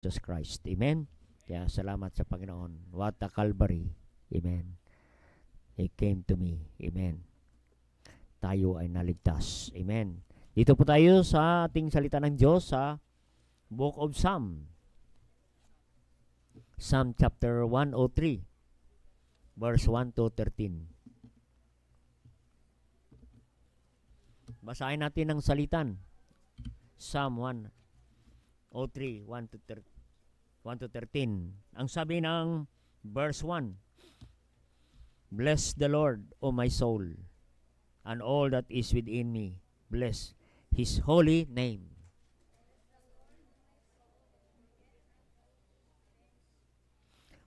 Jesus Christ. Amen. Kaya salamat sa Panginoon. What a Calvary. Amen. He came to me. Amen. Tayo ay naligtas. Amen. Dito po tayo sa ating salita ng Diyos sa Book of Psalm. Psalm chapter 103, verse 1 to 13. Basahin natin ang salitan. Psalm 103, 1 to 13. Ang sabi ng verse 1, Bless the Lord, O my soul, and all that is within me. Bless His holy name.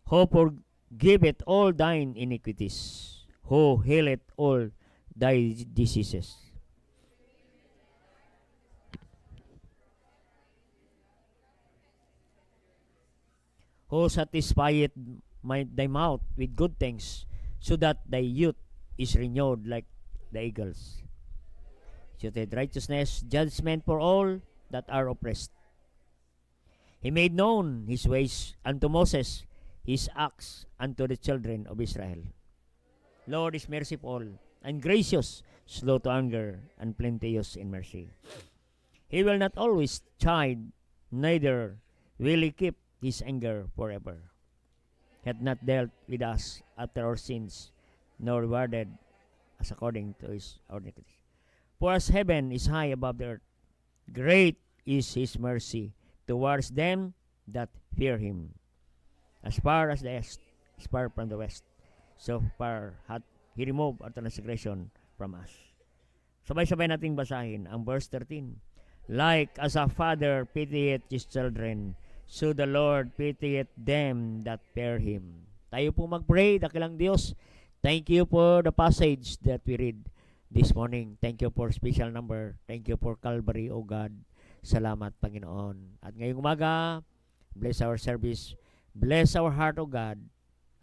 Who forgiveth all thine iniquities, who healeth all thy diseases, who satisfieth thy mouth with good things, so that thy youth is renewed like the eagles. Shouted righteousness, judgment for all that are oppressed. He made known his ways unto Moses, his acts unto the children of Israel. Lord is merciful and gracious, slow to anger, and plenteous in mercy. He will not always chide, neither will he keep his anger forever. He hath not dealt with us after our sins, nor rewarded us according to our iniquities. For as heaven is high above the earth, great is his mercy towards them that fear him. As far as the east is far from the west, so far hath he removed our transgression from us. Sabay-sabay nating basahin ang verse 13. Like as a father pitieth his children, so the Lord pitieth them that fear him. Tayo po mag-pray, dakilang Diyos. Thank you for the passage that we read this morning. Thank you for special number. Thank you for Calvary, O God. Salamat, Panginoon. At ngayong umaga, bless our service. Bless our heart, O God,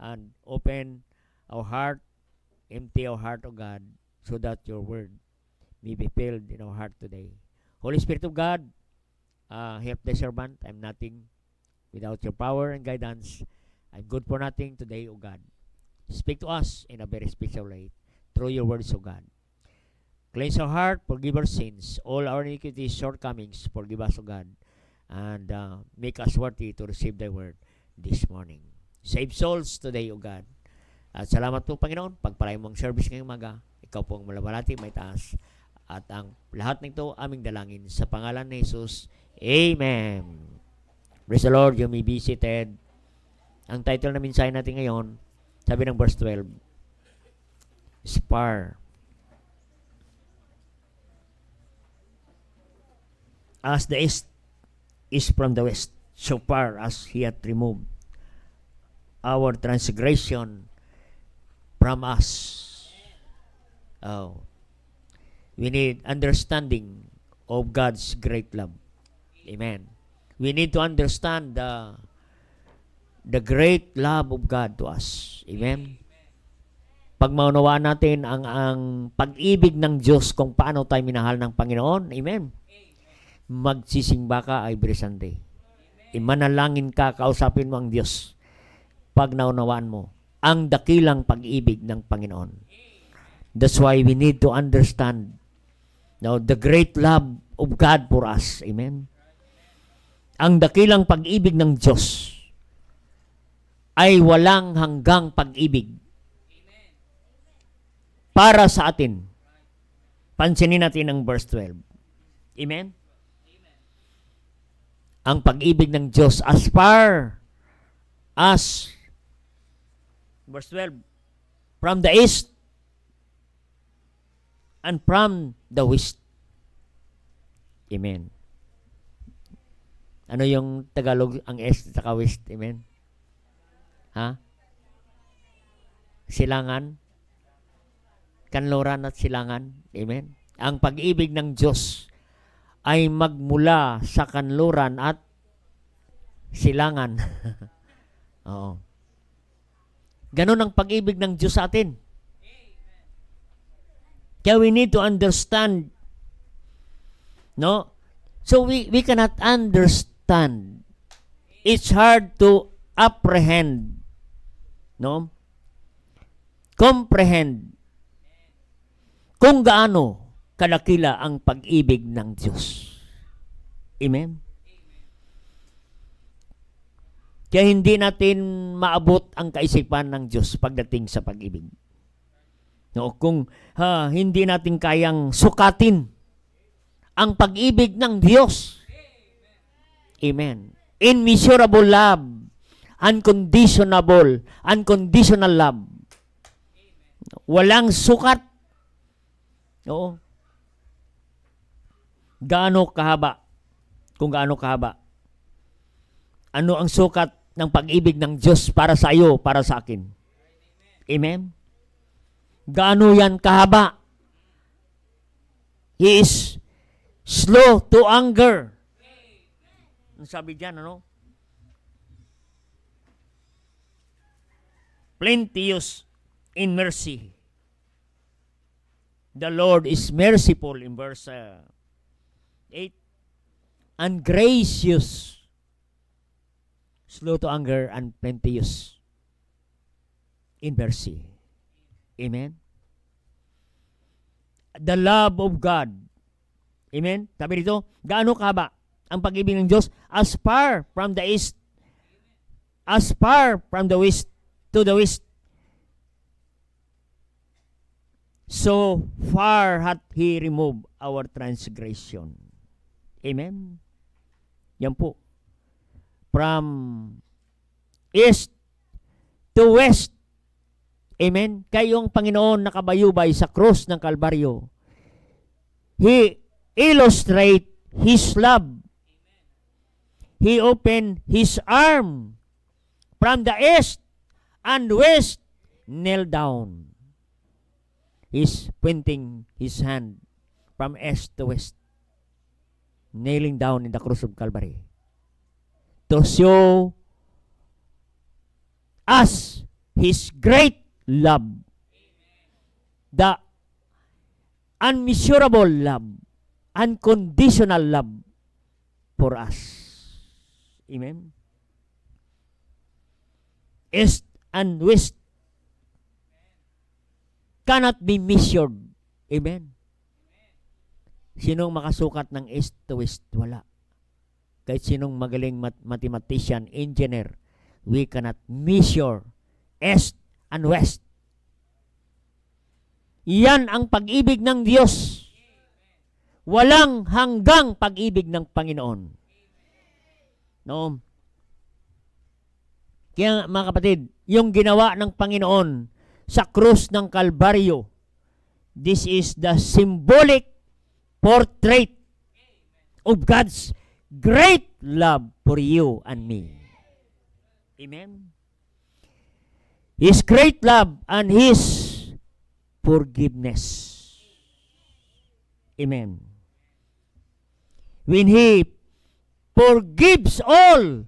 and open our heart, empty our heart, O God, so that your word may be filled in our heart today. Holy Spirit of God, help the servant. I'm nothing without your power and guidance. I'm good for nothing today, O God. Speak to us in a very special way through your words, O God. Cleanse our heart, forgive our sins, all our iniquities, shortcomings, forgive us, O God, and make us worthy to receive thy word this morning. Save souls today, O God. At salamat po, Panginoon, pagpalain mong service ngayong umaga. Ikaw pong malabalati, may taas. At ang lahat nito aming dalangin sa pangalan ni Jesus. Amen. Praise the Lord, you may be seated. Ang title na mensahe natin ngayon, sabi ng verse 12, Spar. As the east is from the west, so far as he hath removed our transgression from us. Oh. We need understanding of God's great love. Amen. We need to understand the great love of God to us. Amen. Pag maunawaan natin ang pag-ibig ng Diyos kung paano tayo minahal ng Panginoon. Amen. Magsisimba ka every Sunday. Imanalangin ka, kausapin mo ang Diyos. Pag naunawaan mo ang dakilang pag-ibig ng Panginoon. That's why we need to understand the great love of God for us. Amen. Ang dakilang pag-ibig ng Diyos ay walang hanggang pag-ibig para sa atin. Pansinin natin ang verse 12. Amen. Ang pag-ibig ng Diyos as far as verse 12, from the east and from the west. Amen. Ano yung Tagalog ang east at west? Amen. Ha? Silangan. Kanluran at silangan. Amen. Ang pag-ibig ng Diyos ay magmula sa kanluran at silangan. Oo. Ganon ang pag-ibig ng Diyos sa atin. Kaya we need to understand, no? So we cannot understand It's hard to apprehend, no? Comprehend kung gaano kadakila ang pag-ibig ng Diyos. Amen? Kaya hindi natin maabot ang kaisipan ng Diyos pagdating sa pag-ibig. No, kung hindi natin kayang sukatin ang pag-ibig ng Diyos. Amen. Immeasurable love, unconditional love. Walang sukat. Oo. Gaano kahaba? Kung gaano kahaba. Ano ang sukat ng pag-ibig ng Diyos para sa iyo, para sa akin? Amen? Gaano yan kahaba? He is slow to anger. Ang sabi diyan, ano? Plenteous in mercy. The Lord is merciful in verse 8. And gracious. Slow to anger and plenteous in mercy. Amen? The love of God. Amen? Sabi dito, gaano kahaba ang pag-ibig ng Diyos? As far from the east, as far from the west to the west, so far hath He removed our transgression. Amen? Yan po. From east to west. Amen? Kayong Panginoon nakabayubay sa krus ng Kalbaryo. He illustrate His love. He opened His arm from the east and west, kneel down. He's pointing His hand from east to west, kneeling down in the cross of Calvary to show us His great love, the unmeasurable love, unconditional love for us. Amen? East and west cannot be measured. Amen? Sinong makasukat ng east to west? Wala. Kahit sinong magaling mathematician, engineer, we cannot measure east and west. Yan ang pag-ibig ng Diyos. Walang hanggang pag-ibig ng Panginoon. No? Kaya mga kapatid, yung ginawa ng Panginoon sa krus ng Kalbaryo, this is the symbolic portrait of God's great love for you and me. Amen? His great love and His forgiveness. Amen. When He forgives all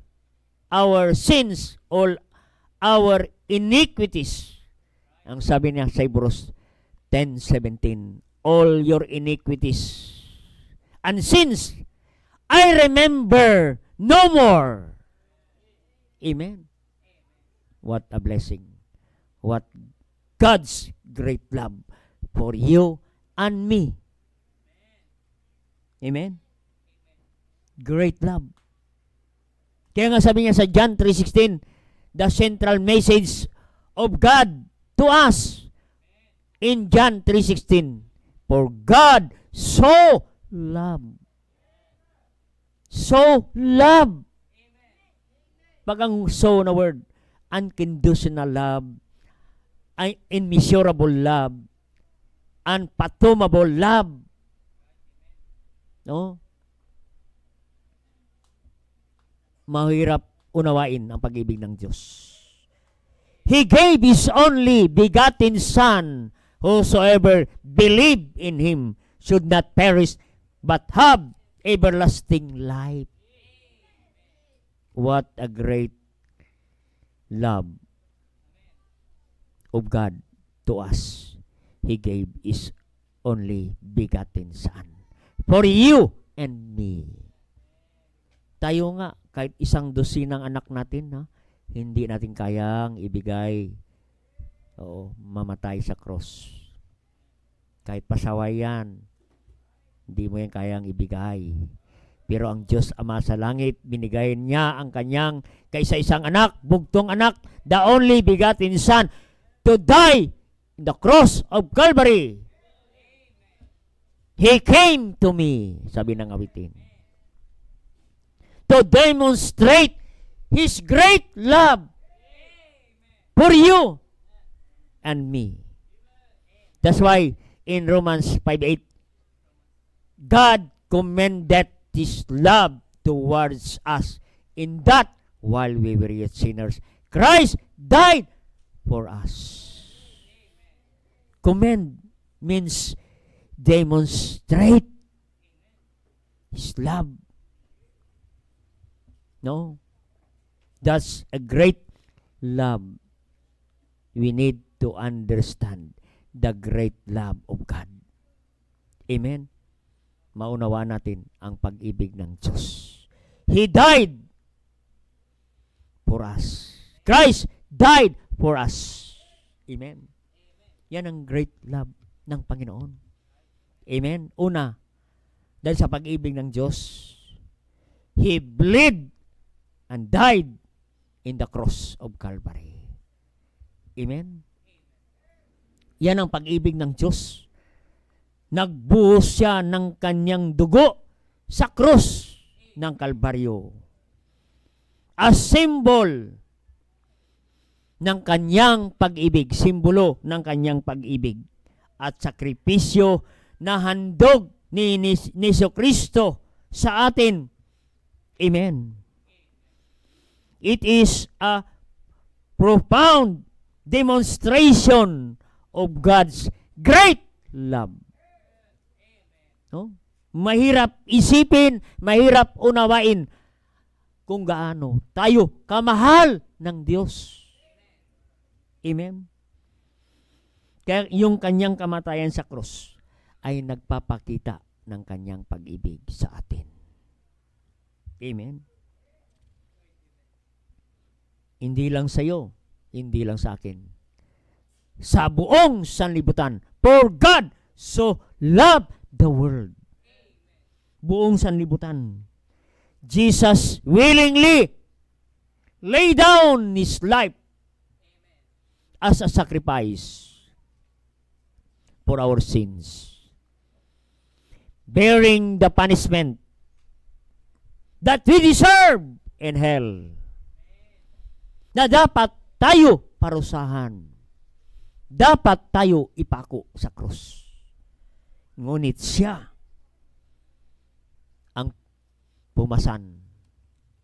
our sins, all our iniquities. Ang sabi niya sa Hebrews 10:17, all your iniquities and sins I remember no more. Amen. What a blessing. What God's great love for you and me. Amen. Great love. Kaya nga sabi niya sa John 3:16, the central message of God to us in John 3:16, for God so loved. So love. Pag ang so na word, unconditional love, immeasurable love, unfathomable love. No? Mahirap unawain ang pag-ibig ng Diyos. He gave His only begotten Son, whosoever believe in Him should not perish, but have everlasting life. What a great love of God to us. He gave His only begotten Son for you and me. Tayo nga, kahit isang dosinang anak natin, ha, hindi natin kayang ibigay. Oo, mamatay sa cross. Kahit pasaway yan, hindi mo yan kayang ibigay. Pero ang Diyos Ama sa langit, binigay niya ang kanyang kaisa-isang anak, bugtong anak, the only begotten Son, to die in the cross of Calvary. He came to me, sabi ng awitin, to demonstrate His great love for you and me. That's why in Romans 5:8, God commended His love towards us in that while we were yet sinners, Christ died for us. Commend means demonstrate His love. No? That's a great love. We need to understand the great love of God. Amen? Maunawa natin ang pag-ibig ng Diyos. He died for us. Christ died for us. Amen? Yan ang great love ng Panginoon. Amen? Una, dahil sa pag-ibig ng Diyos, He bled and died in the cross of Calvary. Amen? Yan ang pag-ibig ng Diyos. Nagbuhos siya ng kanyang dugo sa krus ng Kalbaryo. A symbol ng kanyang pag-ibig, simbolo ng kanyang pag-ibig at sakripisyo na handog ni Jesucristo sa atin. Amen. It is a profound demonstration of God's great love. No? Mahirap isipin, mahirap unawain kung gaano tayo kamahal ng Diyos. Amen? Kaya yung kanyang kamatayan sa krus ay nagpapakita ng kanyang pag-ibig sa atin. Amen? Hindi lang sa iyo, hindi lang sa akin. Sa buong sanlibutan. For God so loved the world. Buong sanlibutan. Jesus willingly lay down His life as a sacrifice for our sins, bearing the punishment that we deserve in hell, na dapat tayo parusahan, dapat tayo ipako sa krus. Ngunit siya ang pumasan,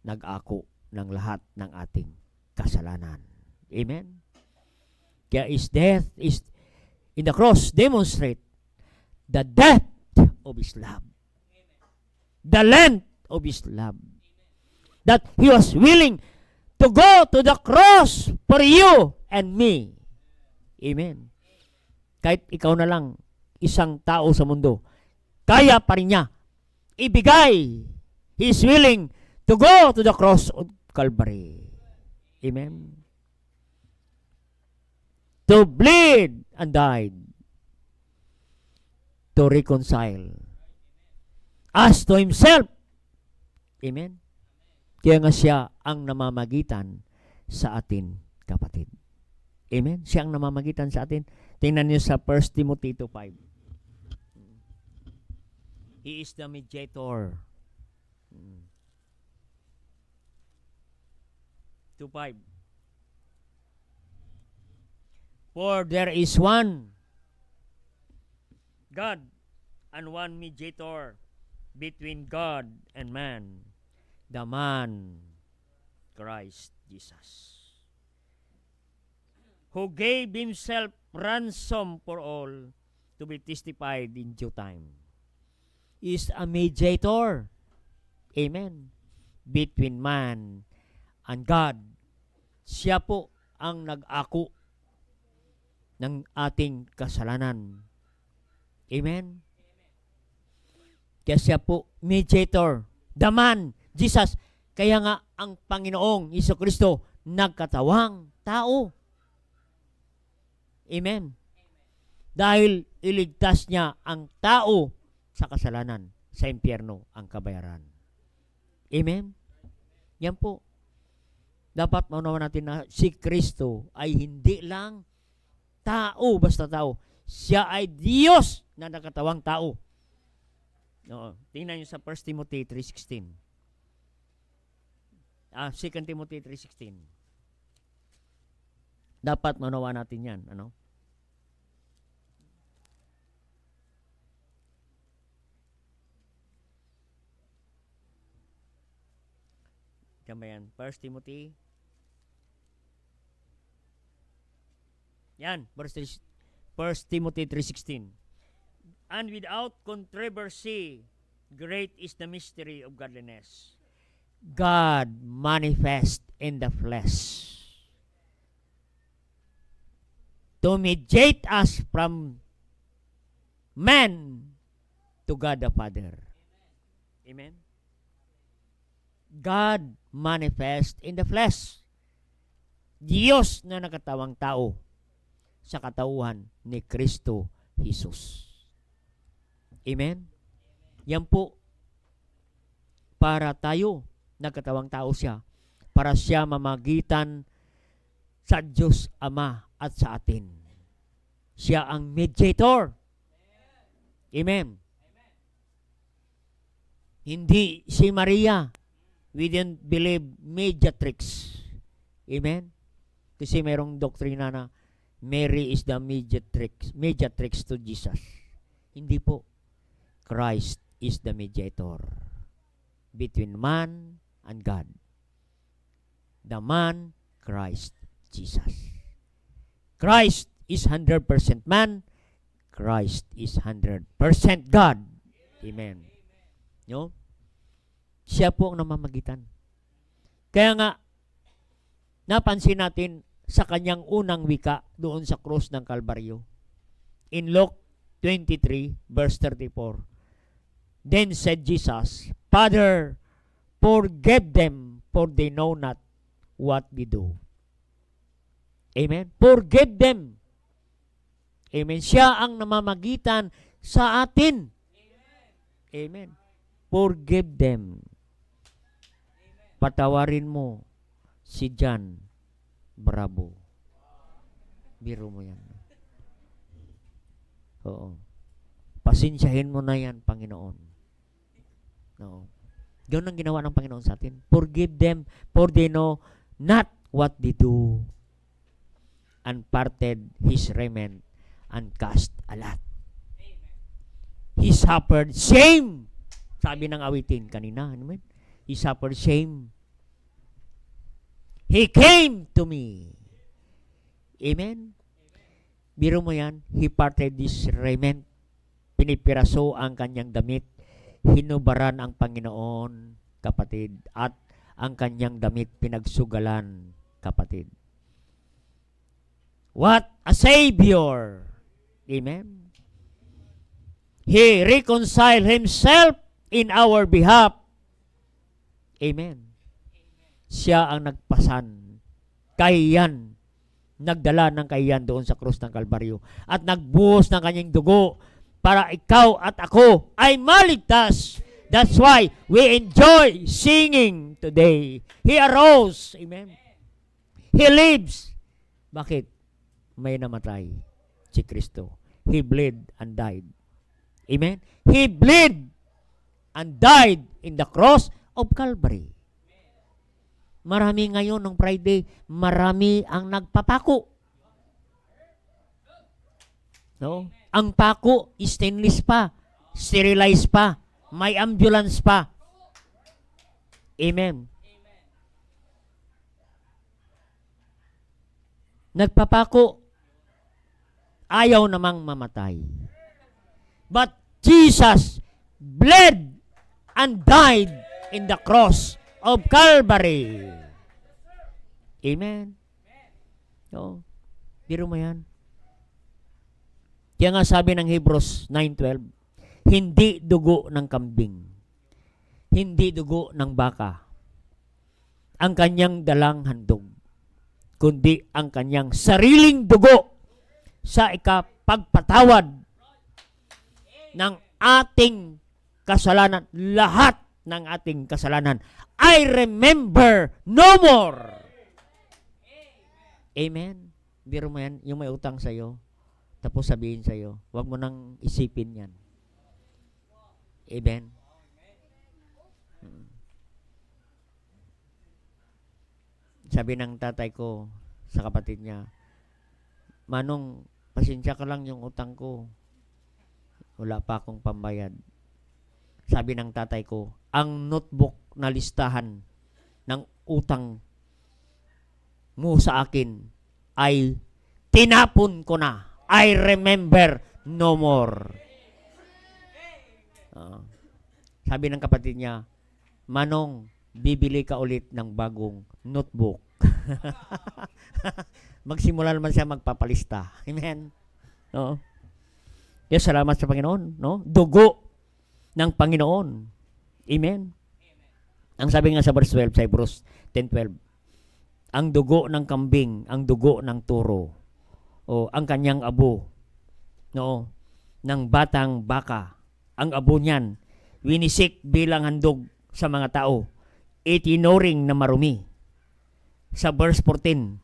nag-ako ng lahat ng ating kasalanan. Amen? Kaya His death is in the cross demonstrate the depth of His love, the length of His love, that He was willing to go to the cross for you and me. Amen. Kahit ikaw na lang, isang tao sa mundo, kaya pa rin niya ibigay. He is willing to go to the cross of Calvary. Amen. To bleed and died to reconcile us to Himself. Amen. Kaya nga siya ang namamagitan sa atin, kapatid. Amen. Siya ang namamagitan sa atin. Tingnan niyo sa 1 Timothy 2:5. He is the mediator. 2:5. For there is one God and one mediator between God and man, the man Christ Jesus, who gave Himself ransom for all, to be testified in due time. He is a mediator. Amen. Between man and God. Siya po ang nag-ako ng ating kasalanan. Amen. Kaya siya po mediator. The man, Jesus, Kaya nga, ang Panginoong Hesukristo nagkatawang tao. Amen. Dahil iligtas niya ang tao sa kasalanan, sa impyerno ang kabayaran. Amen. Yan po. Dapat maunawan natin na si Kristo ay hindi lang tao, basta tao. Siya ay Diyos na nakatawang tao. No, tingnan niyo sa 1 Timothy 3:16. 2 Timothy 3:16. Dapat maunawa natin yan. Ano? Tama yan. 1 Timothy. Yan. 1 Timothy 3:16. And without controversy, great is the mystery of godliness. God manifest in the flesh to mediate us from man to God the Father. Amen. God manifest in the flesh. Diyos na nakatawang tao sa katauhan ni Kristo Jesus. Amen. Yan po, para tayo, nagkatawang tao siya, para siya mamagitan sa Diyos Ama at sa atin. Siya ang mediator. Amen. Hindi si Maria. We didn't believe mediatrix. Amen. Kasi mayroong doktrina na Mary is the mediatrix to Jesus. Hindi po. Christ is the mediator between man and God. The man, Christ Jesus. Christ is 100% man. Christ is 100% God. Amen. No? Siya po ang namamagitan. Kaya nga, napansin natin sa kanyang unang wika doon sa krus ng Kalbaryo. In Luke 23, verse 34, Then said Jesus, Father, forgive them, for they know not what they do. Amen? Forgive them. Amen? Siya ang namamagitan sa atin. Amen? Forgive them. Patawarin mo si John Bravo. Biro mo yan. Oo. Pasensyahin mo na yan, Panginoon. No. Ganoon ang ginawa ng Panginoon sa atin. Forgive them, for they know not what they do. And parted his raiment and cast a lot. He suffered shame. Sabi ng awitin kanina. Amen? He suffered shame. He came to me. Amen? Biro mo yan. He parted his raiment. Pinipiraso ang kanyang damit. Hinubaran ang Panginoon, kapatid, at ang kanyang damit pinagsugalan, kapatid. What a Savior! Amen? He reconciled Himself in our behalf. Amen. Siya ang nagpasan. Kahiyan. Nagdala ng kahiyan doon sa krus ng Kalbaryo. At nagbuhos ng kanyang dugo para ikaw at ako ay maligtas. That's why we enjoy singing today. He arose. Amen. He lives. Bakit? May namatay si Kristo. He bled and died. Amen. He bled and died in the cross of Calvary. Marami ngayon ng Friday, marami ang nagpapako. No? Ang pako, stainless pa, sterilized pa, may ambulance pa. Amen. Nagpapako, ayaw namang mamatay. But Jesus bled and died in the cross of Calvary. Amen. So, biro mo yan. Kaya nga sabi ng Hebrews 9:12, hindi dugo ng kambing, hindi dugo ng baka, ang kanyang dalang handog, kundi ang kanyang sariling dugo sa ikapagpatawad ng ating kasalanan, lahat ng ating kasalanan. I remember no more. Amen. Biro mo yan, yung may utang sa'yo, tapos sabihin sa'yo, huwag mo nang isipin yan. Amen. Sabi ng tatay ko sa kapatid niya, Manong, pasensya ka lang yung utang ko. Wala pa akong pambayad. Sabi ng tatay ko, ang notebook na listahan ng utang mo sa akin ay tinapon ko na. I remember no more. Sabi ng kapatid niya, Manong, bibili ka ulit ng bagong notebook. Magsimula naman siya magpapalista. Amen. No? Yes, salamat sa Panginoon. No? Dugo ng Panginoon. Amen. Ang sabi nga sa verse 12, sa Hebrews 10:12, ang dugo ng kambing, ang dugo ng turo, o ang kanyang abo, no, ng batang baka, ang abo niyan, winisik bilang handog sa mga tao, itinuring na marumi. Sa verse 14,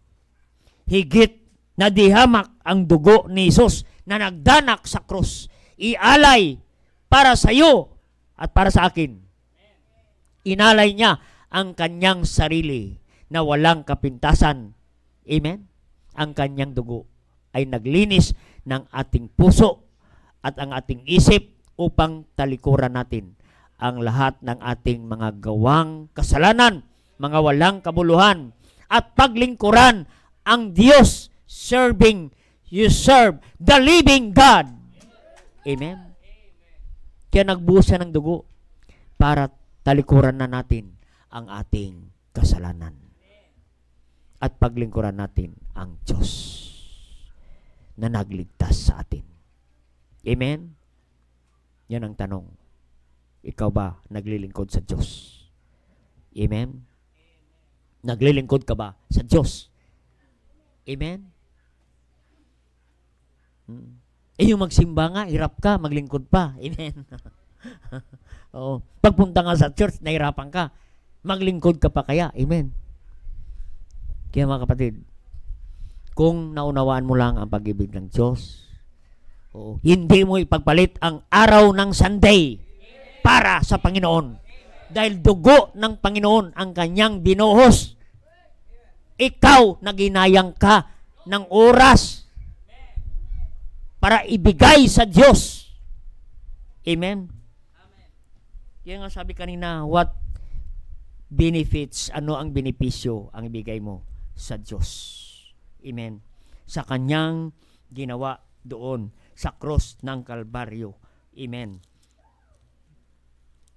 higit na dihamak ang dugo ni Jesus na nagdanak sa krus, ialay para sa iyo at para sa akin. Inalay niya ang kanyang sarili na walang kapintasan. Amen? Ang kanyang dugo ay naglinis ng ating puso at ang ating isip upang talikuran natin ang lahat ng ating mga gawang kasalanan, mga walang kabuluhan, at paglingkuran ang Diyos, you serve the living God. Amen? Kaya nagbuhos siya ng dugo para talikuran na natin ang ating kasalanan at paglingkuran natin ang Diyos na nagligtas sa atin. Amen? Yan ang tanong. Ikaw ba naglilingkod sa Diyos? Amen? Naglilingkod ka ba sa Diyos? Amen? Yung magsimba nga, hirap ka, maglingkod pa. Amen? Oo. Pagpunta nga sa church, nahirapan ka. Maglingkod ka pa kaya. Amen? Kaya mga kapatid, kung naunawaan mo lang ang pag-ibig ng Diyos, hindi mo ipagpalit ang araw ng Sunday para sa Panginoon. Dahil dugo ng Panginoon ang kanyang binuhos. Ikaw, naginayang ka ng oras para ibigay sa Diyos. Amen? Kaya nga sabi kanina, what benefits, ano ang benepisyo ang ibigay mo sa Diyos? Amen. Sa kanyang ginawa doon sa cross ng Kalbaryo. Amen.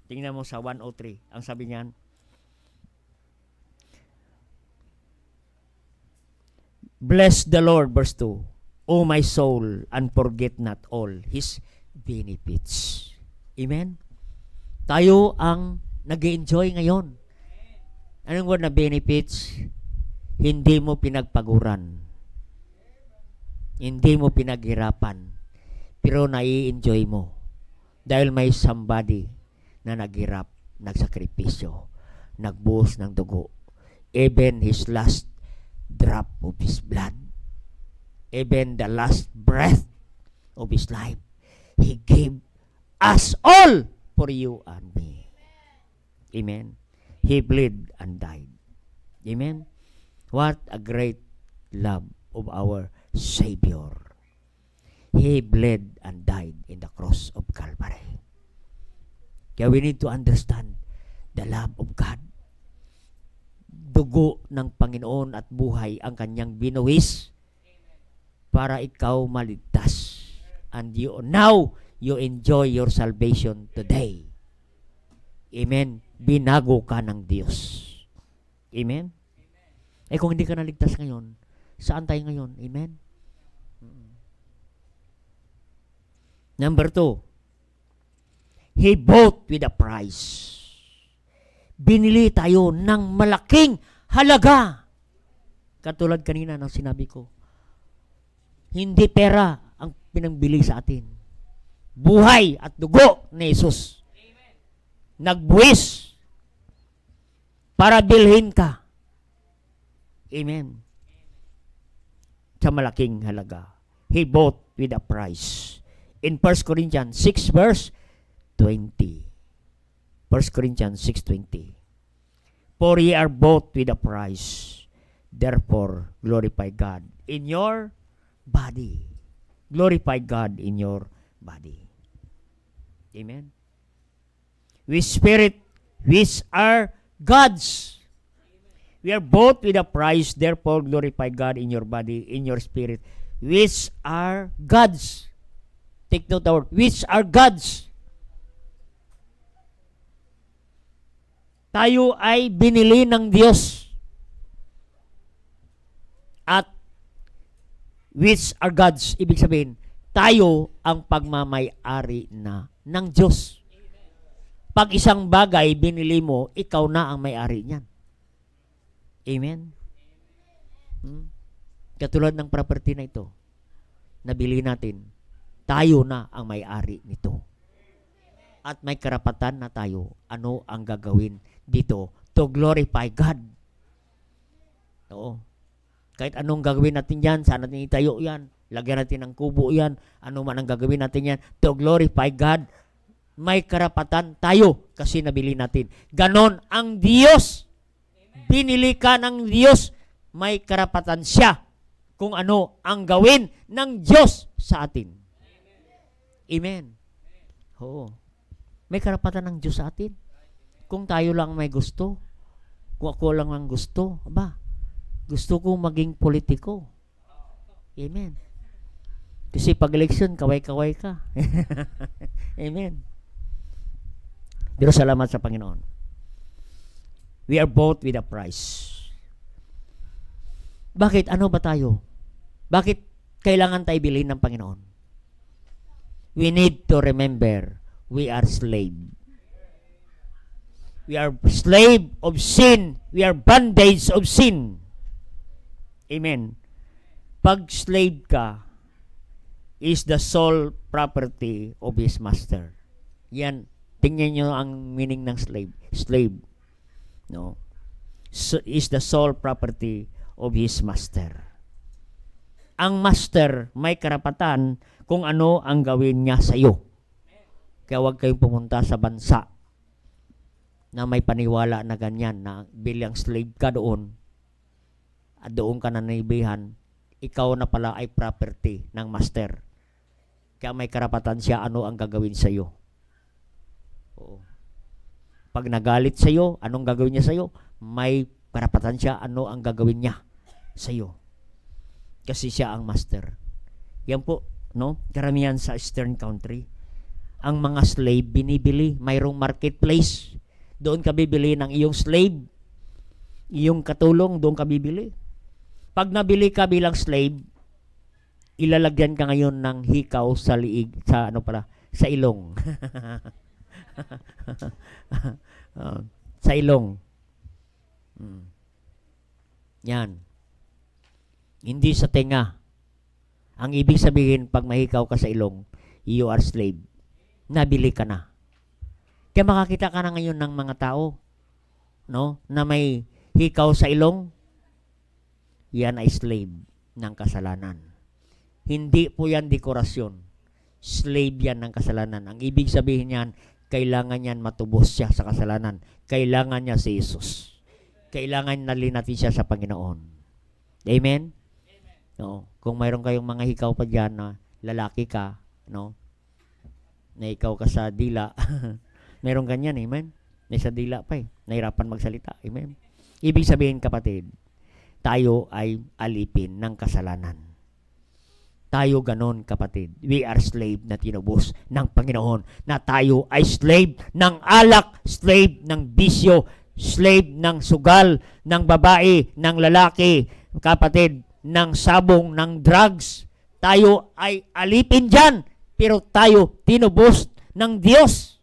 Tingnan mo sa 103. Ang sabi niyan, bless the Lord, verse 2, O my soul, and forget not all His benefits. Amen? Tayo ang nag-enjoy ngayon. Anong word na benefits? Hindi mo pinagpaguran. Hindi mo pinaghirapan. Pero nai-enjoy mo. Dahil may somebody na naghirap, nagsakripisyo, nagbuhos ng dugo. Even his last drop of his blood, even the last breath of his life, He gave us all for you and me. Amen. He bled and died. Amen. What a great love of our Savior. He bled and died in the cross of Calvary. Kaya we need to understand the love of God. Dugo ng Panginoon at buhay ang kanyang binuwis para ikaw maligtas. And now, you enjoy your salvation today. Amen. Binago ka ng Diyos. Amen. Eh kung hindi ka naligtas ngayon, saan tayo ngayon? Amen. Number 2, He bought with a price. binili tayo ng malaking halaga. Katulad kanina ng sinabi ko, hindi pera ang pinangbili sa atin. Buhay at dugo ni Jesus. Nagbuwis para bilhin ka. Amen. Sa malaking halaga. He bought with a price. In 1 Corinthians 6 verse 20. 1 Corinthians 6:20. For ye are bought with a price. Therefore, glorify God in your body. Glorify God in your body. Amen. With spirit, which are God's. We are bought with a price, therefore glorify God in your body, in your spirit, which are God's. Take note of which are God's. Tayo ay binili ng Diyos. At which are God's. Ibig sabihin, tayo ang pagmamay-ari na ng Diyos. Pag isang bagay binili mo, ikaw na ang may-ari niyan. Amen? Katulad ng property na ito, nabili natin, tayo na ang may-ari nito. At may karapatan na tayo, ano ang gagawin dito to glorify God. Oo. Kahit anong gagawin natin yan, saan natin itayo yan, lagyan natin ng kubo yan, ano man ang gagawin natin yan, to glorify God, may karapatan tayo kasi nabili natin. Ganon ang Diyos. Binili ka ng Diyos, may karapatan siya kung ano ang gawin ng Diyos sa atin. Amen. Oo. May karapatan ng Diyos sa atin. Kung tayo lang may gusto, kung ako lang ang gusto, gusto ko maging politiko. Amen. Kasi pag election, kaway-kaway ka. Amen. Pero salamat sa Panginoon. We are bought with a price. Bakit? Ano ba tayo? Bakit kailangan tayo bilhin ng Panginoon? We need to remember, we are slave. We are slave of sin. We are bondage of sin. Amen. Pag slave ka, is the sole property of his master. Yan. Tingnan nyo ang meaning ng slave. Slave. No? So, is the sole property of his master. Ang master may karapatan kung ano ang gawin niya sa iyo. Kaya huwag kayong pumunta sa bansa na may paniwala na ganyan, na bilang slave ka doon at doon ka na naibihan, ikaw na pala ay property ng master. Kaya may karapatan siya ano ang gagawin sa iyo. Oo. Pag nagalit sa iyo, anong gagawin niya sa iyo? May karapatan siya ano ang gagawin niya sa iyo. Kasi siya ang master. Yan po, no? Karamihan sa Eastern country, ang mga slave binibili, mayroong marketplace. Doon ka bibili ng iyong slave, iyong katulong, doon ka bibili. Pag nabili ka bilang slave, ilalagyan ka ngayon ng hikaw sa liig, sa ano pala, sa ilong. Sa ilong. Yan. Hindi sa tenga. Ang ibig sabihin, pag mahikaw ka sa ilong, you are slave. Nabili ka na. Kaya makakita ka na ngayon ng mga tao, no, na may hikaw sa ilong, yan ay slave ng kasalanan. Hindi po yan dekorasyon. Slave yan ng kasalanan. Ang ibig sabihin yan, kailangan yan matubos siya sa kasalanan. Kailangan niya si Jesus. Kailangan nalin natin siya sa Panginoon. Amen? No. Kung mayroon kayong mga hikaw pa dyan na lalaki ka, no, na ikaw ka sa dila, mayroon ganyan, amen? May sa dila pa nahirapan magsalita, amen? Ibig sabihin, kapatid, tayo ay alipin ng kasalanan. Tayo ganon, kapatid. We are slave na tinubos ng Panginoon. Na tayo ay slave ng alak, slave ng bisyo, slave ng sugal, ng babae, ng lalaki, kapatid, ng sabong, ng drugs. Tayo ay alipin dyan, pero tayo tinubos ng Diyos.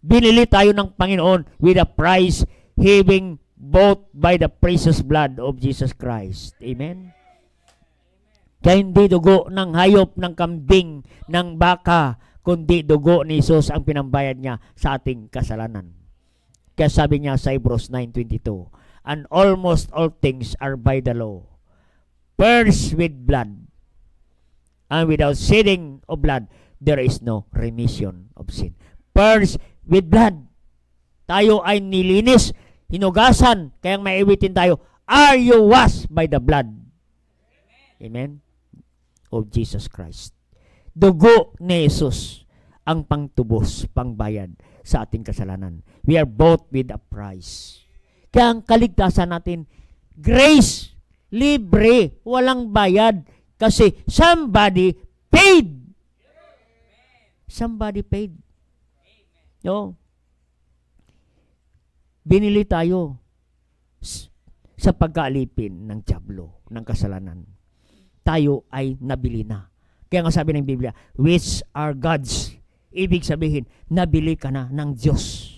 Binili tayo ng Panginoon with a price, having bought by the precious blood of Jesus Christ. Amen? Kaya hindi dugo ng hayop, ng kambing, ng baka, kundi dugo ni Jesus ang pinambayad niya sa ating kasalanan. Kaya sabi niya sa Hebrews 9:22, and almost all things are by the law, purged with blood, and without shedding of blood, there is no remission of sin. Purged with blood. Tayo ay nilinis, hinugasan, kaya maiwitin tayo. Are you washed by the blood? Amen? Of Jesus Christ. Dugo ni Jesus ang pangtubos, pangbayad sa ating kasalanan. We are bought with a price. Kaya ang kaligtasan natin, grace, libre, walang bayad, kasi somebody paid. Somebody paid. No? Binili tayo sa pag-aalipin ng dyablo, ng kasalanan. Tayo ay nabili na. Kaya nga sabi ng Biblia, which are God's. Ibig sabihin, nabili ka na ng Diyos.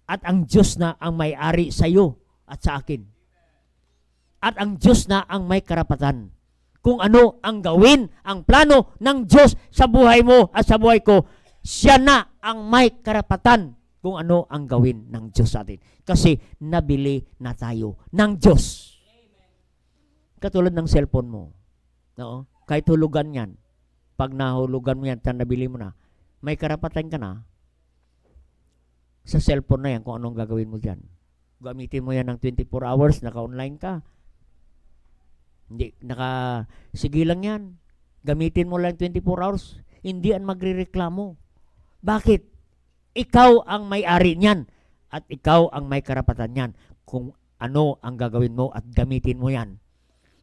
At ang Diyos na ang may-ari sa iyo at sa akin. At ang Diyos na ang may karapatan. Kung ano ang gawin, ang plano ng Diyos sa buhay mo at sa buhay ko, siya na ang may karapatan kung ano ang gawin ng Diyos sa atin. Kasi nabili na tayo ng Diyos. Katulad ng cellphone mo. No? Kahit hulugan yan. Pag nahulugan mo yan, nabili mo na, may karapatan ka na sa cellphone na yan kung anong gagawin mo dyan. Gamitin mo yan ng 24 hours, naka-online ka. Hindi, sige lang yan. Gamitin mo lang 24 hours. Hindi yan magre-reklamo. Bakit? Ikaw ang may-ari niyan at ikaw ang may karapatan niyan kung ano ang gagawin mo at gamitin mo yan.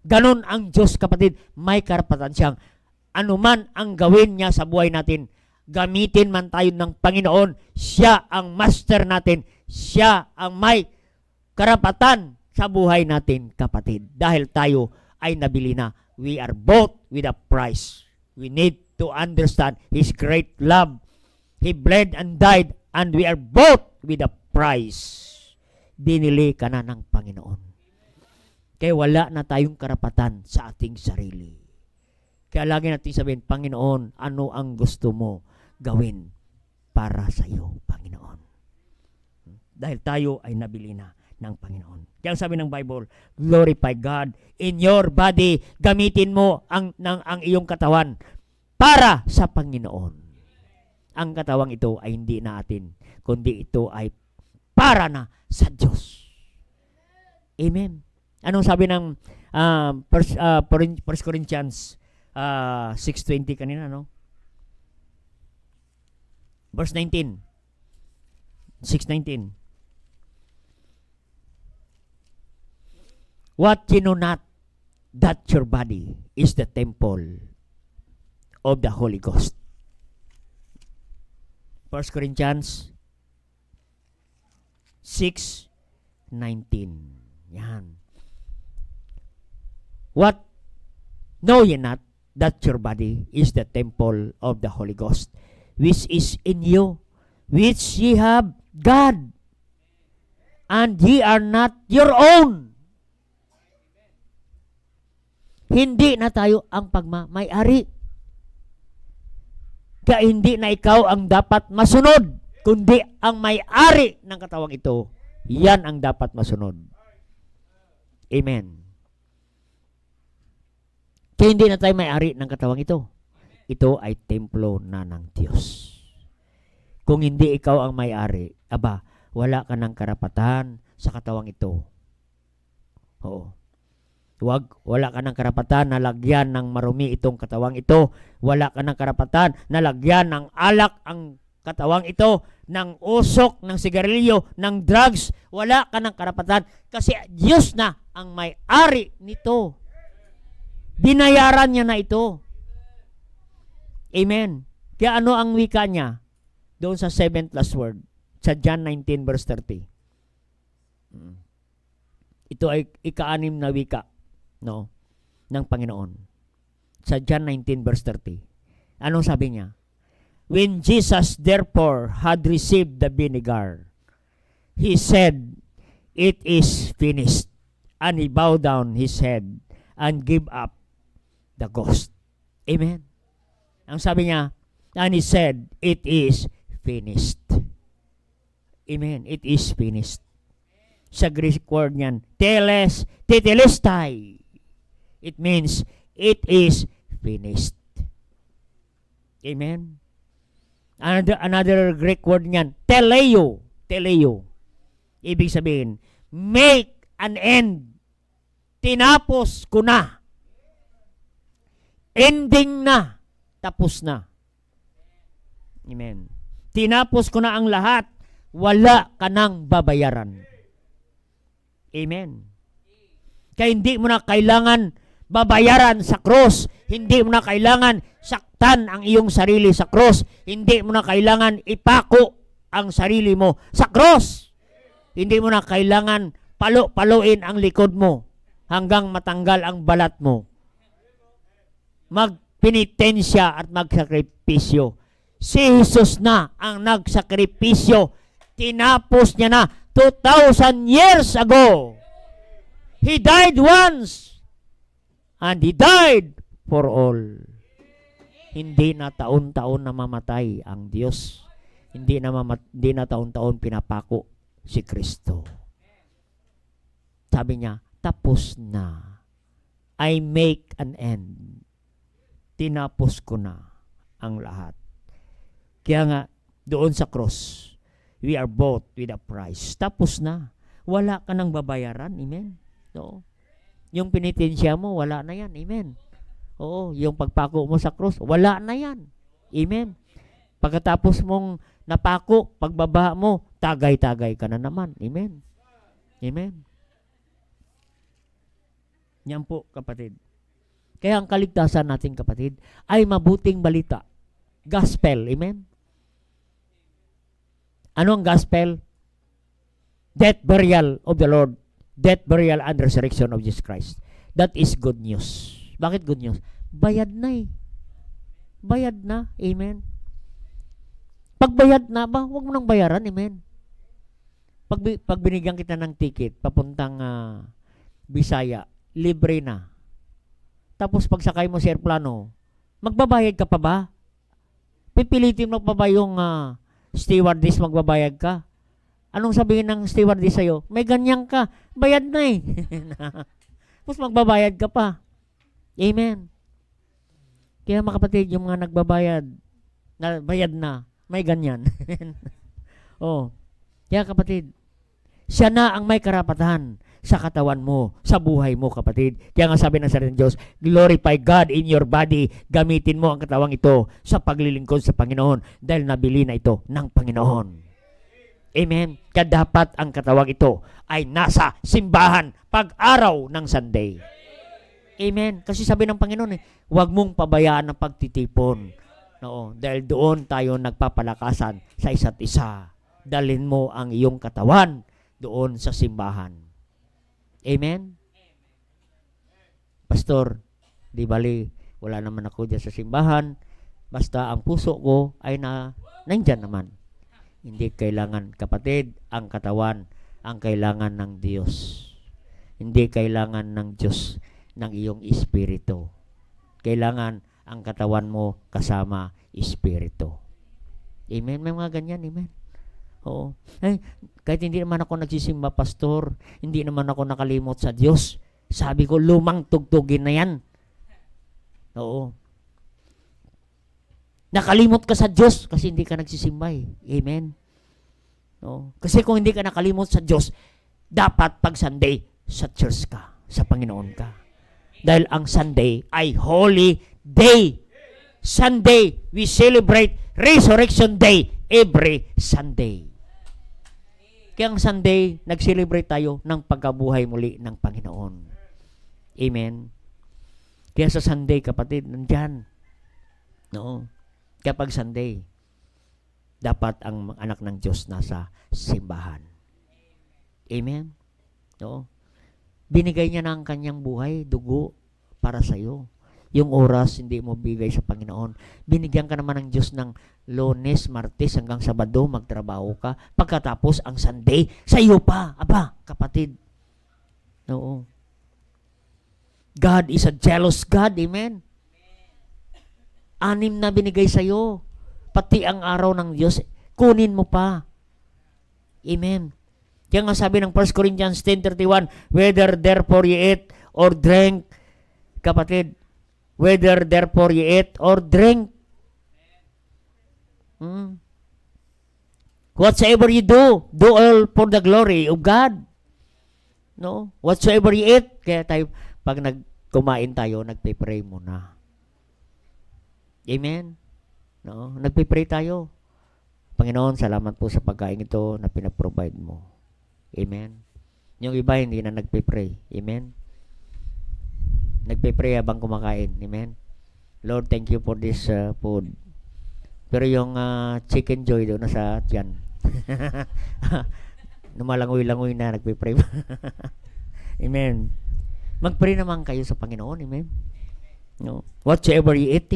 Ganon ang Diyos, kapatid. May karapatan siyang anuman ang gawin niya sa buhay natin. Gamitin man tayo ng Panginoon, siya ang master natin. Siya ang may karapatan sa buhay natin, kapatid. Dahil tayo ay nabili na. We are bought with a price. We need to understand His great love. He bled and died, and we are bought with a price. Binili ka na ng Panginoon. Kaya wala na tayong karapatan sa ating sarili. Kaya lagi natin sabihin, Panginoon, ano ang gusto mo gawin para sa iyo, Panginoon? Dahil tayo ay nabili na ng Panginoon. Kaya sabi ng Bible, glorify God in your body. Gamitin mo ang iyong katawan para sa Panginoon. Ang katawang ito ay hindi na atin, kundi ito ay para na sa Diyos. Amen. Anong sabi ng 1 Corinthians 6:20 kanina, no? Verse 19. 6:19. What you know not, that your body is the temple of the Holy Ghost. 1 Corinthians 6:19. Yan. What know ye not, that your body is the temple of the Holy Ghost, which is in you, which ye have God, and ye are not your own. Hindi na tayo ang pagmamay-ari. Kaya hindi na ikaw ang dapat masunod, kundi ang may-ari ng katawang ito. Yan ang dapat masunod. Amen. Kaya hindi na tayo may-ari ng katawang ito. Ito ay templo na ng Diyos. Kung hindi ikaw ang may-ari, aba, wala ka ng karapatan sa katawang ito. Oo. Wala ka ng karapatan na lagyan ng marumi itong katawang ito. Wala ka ng karapatan na lagyan ng alak ang katawang ito, ng usok, ng sigarilyo, ng drugs. Wala ka ng karapatan kasi Diyos na ang may-ari nito. Binayaran niya na ito. Amen. Kaya ano ang wika niya? Doon sa 7th last word, sa John 19 verse 30. Ito ay ika-anim na wika, no, ng Panginoon. Sa John 19 verse 30. Anong sabi niya? When Jesus therefore had received the vinegar, he said, "It is finished." And he bowed down his head and gave up the ghost. Amen. Ang sabi niya, and he said, "It is finished." Amen. It is finished. Sa Greek word niyan, tetelestai. It means, it is finished. Amen. Another Greek word niyan, teleo. Teleo. Ibig sabihin, make an end. Tinapos ko na. Ending na. Tapos na. Amen. Tinapos ko na ang lahat. Wala ka nang babayaran. Amen. Kaya hindi mo na kailangan babayaran sa cross. Hindi mo na kailangan saktan ang iyong sarili sa cross. Hindi mo na kailangan ipako ang sarili mo sa cross. Hindi mo na kailangan palo-paloin ang likod mo hanggang matanggal ang balat mo. Magpenitensya at magsakripisyo. Si Jesus na ang nagsakripisyo. Tinapos niya na 2,000 years ago. He died once. And He died for all. Hindi na taon-taon na mamatay ang Diyos. Hindi na taon-taon pinapako si Kristo. Sabi niya, tapos na. I make an end. Tinapos ko na ang lahat. Kaya nga, doon sa cross, we are bought with a price. Tapos na. Wala ka nang babayaran. Amen. No? Yung penitensya mo, wala na yan. Amen. Oo, yung pagpako mo sa cross, wala na yan. Amen. Pagkatapos mong napako, pagbaba mo, tagay-tagay ka na naman. Amen. Amen. Yan po, kapatid. Kaya ang kaligtasan natin, kapatid, ay mabuting balita. Gospel. Amen. Ano ang gospel? Death, burial of the Lord. Death, burial, and resurrection of Jesus Christ. That is good news. Bakit good news? Bayad na eh. Bayad na. Amen. Pag bayad na ba, huwag mo nang bayaran. Amen. Pag binigyan kita ng ticket, papuntang Bisaya, libre na. Tapos pagsakay mo sa airplano, magbabayad ka pa ba? Pipilitin mo pa ba yung stewardess magbabayad ka? Anong sabihin ng stewardess sa'yo? May ganyan ka. Bayad na eh. Tapos magbabayad ka pa. Amen. Kaya mga kapatid, yung mga nagbabayad, na bayad na, may ganyan. Oh. Kaya kapatid, siya na ang may karapatan sa katawan mo, sa buhay mo, kapatid. Kaya nga sabi ng salita ng Diyos, glorify God in your body. Gamitin mo ang katawang ito sa paglilingkod sa Panginoon dahil nabili na ito ng Panginoon. Amen. Kaya dapat ang katawang ito ay nasa simbahan pag-araw ng Sunday. Amen. Kasi sabi ng Panginoon, huwag mong pabayaan ang pagtitipon. No, dahil doon tayo nagpapalakasan sa isa't isa. Dalhin mo ang iyong katawan doon sa simbahan. Amen? Pastor, di bali, wala naman ako dyan sa simbahan. Basta ang puso ko ay nandyan naman. Hindi kailangan, kapatid, ang katawan, ang kailangan ng Diyos. Hindi kailangan ng Diyos ng iyong espiritu. Kailangan ang katawan mo kasama espiritu. Amen? May mga ganyan, amen? Oo. Ay, kahit hindi naman ako nagsisimba, pastor, hindi naman ako nakalimot sa Diyos. Sabi ko, lumang tugtugin na yan. Oo. Nakalimot ka sa Diyos kasi hindi ka nagsisimba eh. Amen? Oo. Kasi kung hindi ka nakalimot sa Diyos, dapat pag Sunday, sa church ka, sa Panginoon ka. Dahil ang Sunday ay holy day. Sunday, we celebrate Resurrection Day every Sunday. Kaya ang Sunday, nag-celebrate tayo ng pagkabuhay muli ng Panginoon. Amen. Kaya sa Sunday, kapatid, nandyan. No? Kaya pag Sunday, dapat ang anak ng Diyos nasa simbahan. Amen. No? Binigay niya na ang kanyang buhay, dugo, para sa iyo. Yung oras, hindi mo bigay sa Panginoon. Binigyan ka naman ng Diyos ng Lunes, Martes, hanggang Sabado, magtrabaho ka. Pagkatapos, ang Sunday, sa iyo pa. Aba, kapatid. Oo. God is a jealous God. Amen? 6 na binigay sa iyo. Pati ang araw ng Diyos, kunin mo pa. Amen. Kaya nga sabi ng 1 Corinthians 10:31, whether therefore ye eat or drink, kapatid, whether therefore ye eat or drink, whatsoever you do all for the glory of God. No? Whatsoever you eat, kaya tayo, pag kumain tayo, nagpe-pray muna. Amen? No? Nagpe-pray tayo. Panginoon, salamat po sa pagkain ito na pinaprovide mo. Amen? Yung iba, hindi na nagpe-pray. Amen? Nagpe-pray habang kumakain. Amen? Lord, thank you for this food. Pero yung chicken joy doon na sa tiyan. Numalangoy-langoy na, nagpe-pray. Amen? Mag-pray naman kayo sa Panginoon. Amen? No? Whatsoever you eat,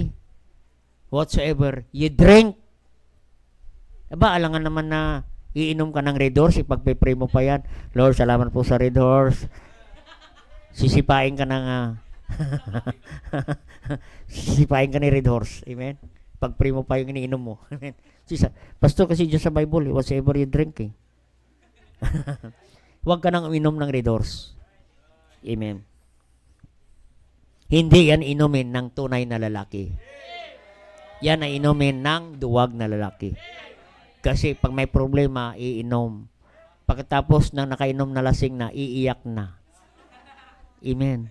whatsoever you drink. Aba, alangan naman na iinom ka ng Red Horse, ipagpe-pray mo pa yan. Lord, salamat po sa Red Horse. Sisipain ka ng sisipain ka ni Red Horse. Amen? Pag-pray mo pa yung iniinom mo. Amen? Pastor kasi dyan sa Bible, whatsoever you drink. Huwag ka nang uminom ng Red Horse. Amen? Hindi yan inumin ng tunay na lalaki. Yan ay inumin ng duwag na lalaki. Kasi pag may problema, iinom. Pagkatapos ng nakainom na lasing na, iiyak na. Amen.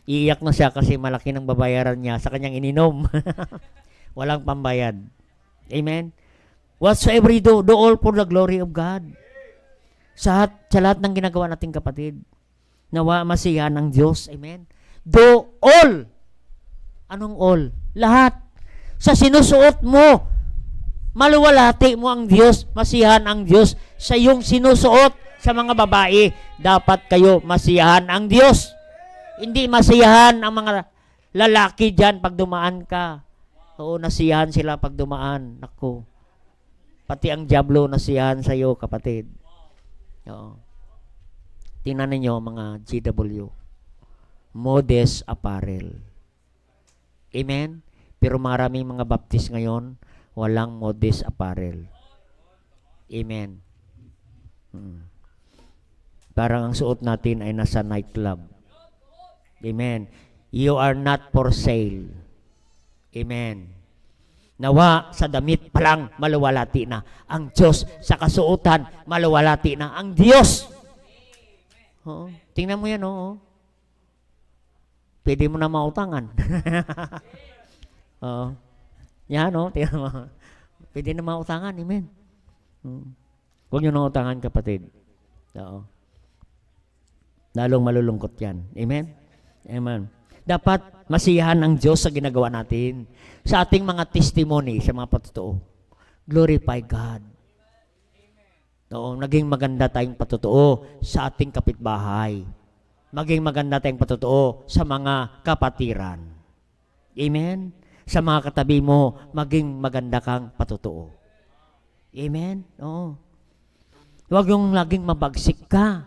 Iiyak na siya kasi malaki ng babayaran niya sa kanyang ininom. Walang pambayad. Amen. Whatsoever you do all for the glory of God. Sa lahat ng ginagawa nating kapatid, nawa masiyahan ng Diyos. Amen. Do all. Anong all? Lahat. Sa sinusuot mo, maluwalhati mo ang Diyos, masiyahan ang Diyos. Sa iyong sinusuot sa mga babae, dapat kayo masiyahan ang Diyos. Hindi masiyahan ang mga lalaki dyan pag dumaan ka. Oo, nasiyahan sila pag dumaan. Naku, pati ang diablo nasiyahan sa iyo, kapatid. Oo. Tingnan ninyo mga GW. Modest apparel. Amen? Pero maraming mga baptist ngayon, walang modest apparel. Amen. Parang ang suot natin ay nasa nightclub. Amen. You are not for sale. Amen. Nawa sa damit pa lang, maluwalhati na. Ang Diyos sa kasuotan, maluwalhati na. Ang Diyos. Oo. Tingnan mo yan, oo. Pwede mo na mautangan. Oo. Yan, no? Tingnan mo. Pwede na mautangan. Amen. Huwag nyo na utangan, kapatid. Oo. Lalong malulungkot yan. Amen? Amen. Dapat masiyahan ng Diyos sa ginagawa natin. Sa ating mga testimony, sa mga patotoo. Glorify God. Oo, naging maganda tayong patotoo sa ating kapitbahay. Maging maganda tayong patotoo sa mga kapatiran. Amen? Sa mga katabi mo, maging maganda kang patotoo. Amen? Oo. Huwag yung laging mabagsik ka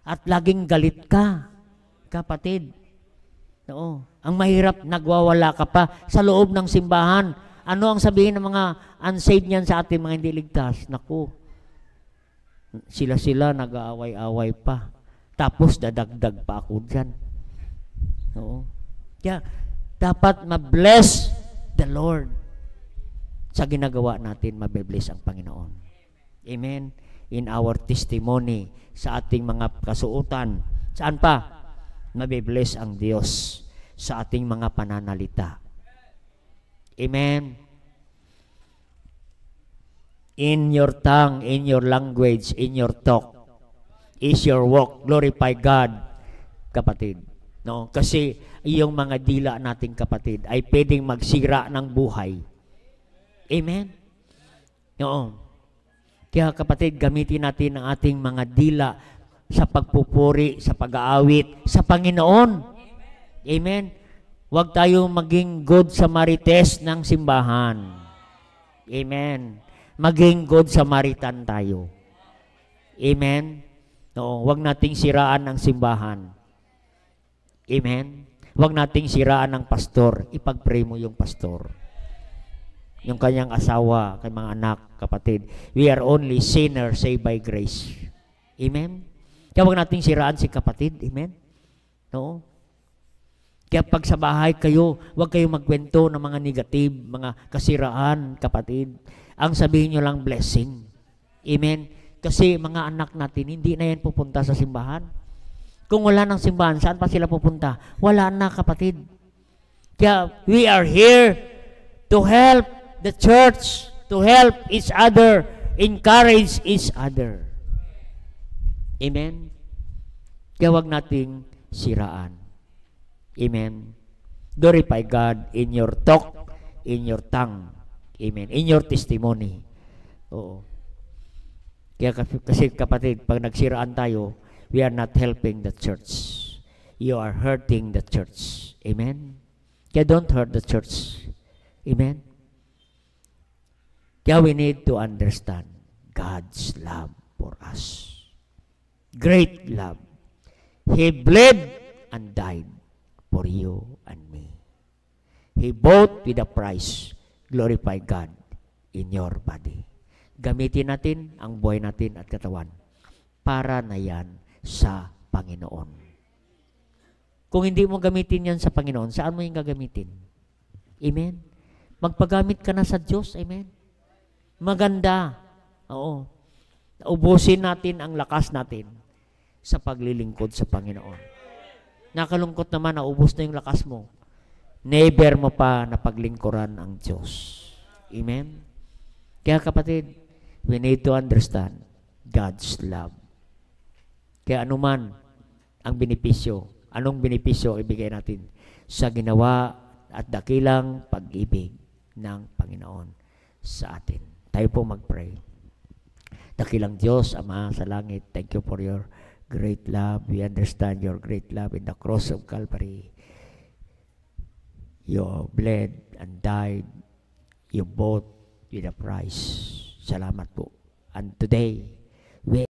at laging galit ka, kapatid. Oo. Ang mahirap, nagwawala ka pa sa loob ng simbahan. Ano ang sabihin ng mga unsaved niyan sa ating mga hindi ligtas? Naku, sila nag-aaway-away pa. Tapos dadagdag pa ako dyan. Oo. Kaya, dapat ma-bless the Lord. Sa ginagawa natin, mabibless ang Panginoon. Amen? In our testimony, sa ating mga kasuotan. Saan pa? Mabibless ang Diyos sa ating mga pananalita. Amen? In your tongue, in your language, in your talk, is your walk. Glorify God, kapatid. No? Kasi iyong mga dila nating kapatid ay pwedeng magsira ng buhay. Amen? Oo. Kaya kapatid, gamitin natin ang ating mga dila sa pagpupuri, sa pag-aawit, sa Panginoon. Amen? Huwag tayo maging good Samarites ng simbahan. Amen. Maging good Samaritan tayo. Amen. No, huwag nating siraan ang simbahan. Amen. Huwag nating siraan ang pastor. Ipag-pray mo yung pastor. Yung kanyang asawa, kay mga anak, kapatid. We are only sinners saved by grace. Amen. Kaya huwag nating siraan si kapatid. Amen. No. Kaya pag sa bahay kayo, huwag kayong magkwento ng mga negative, mga kasiraan, kapatid. Ang sabihin nyo lang, blessing. Amen. Kasi mga anak natin, hindi na yan pupunta sa simbahan. Kung wala ng simbahan, saan pa sila pupunta? Wala na, kapatid. Kaya we are here to help the church, to help each other, encourage each other. Amen. Kaya huwag nating siraan. Amen. Glorify God in your talk, in your tongue. Amen. In your testimony. Oo. Kaya kasi kapatid, pag nagsiraan tayo, we are not helping the church. You are hurting the church. Amen. Kaya don't hurt the church. Amen. Kaya we need to understand God's love for us. Great love. He bled and died for you and me. He bought with a price. Glorify God in your body. Gamitin natin ang buhay natin at katawan para na yan sa Panginoon. Kung hindi mo gamitin yan sa Panginoon, saan mo yung gagamitin? Amen? Magpagamit ka na sa Diyos. Amen? Maganda. Oo. Ubusin natin ang lakas natin sa paglilingkod sa Panginoon. Nakalungkot naman, naubos na yung lakas mo. Never mo pa napaglingkuran ang Diyos. Amen? Kaya kapatid, we need to understand God's love. Kaya anuman ang benepisyo, anong benepisyo ibigay natin sa ginawa at dakilang pag-ibig ng Panginoon sa atin. Tayo po mag-pray. Dakilang Diyos, Ama sa langit, thank you for your great love. We understand your great love in the cross of Calvary. You bled and died. You bought with a price. Salamat po. And today, we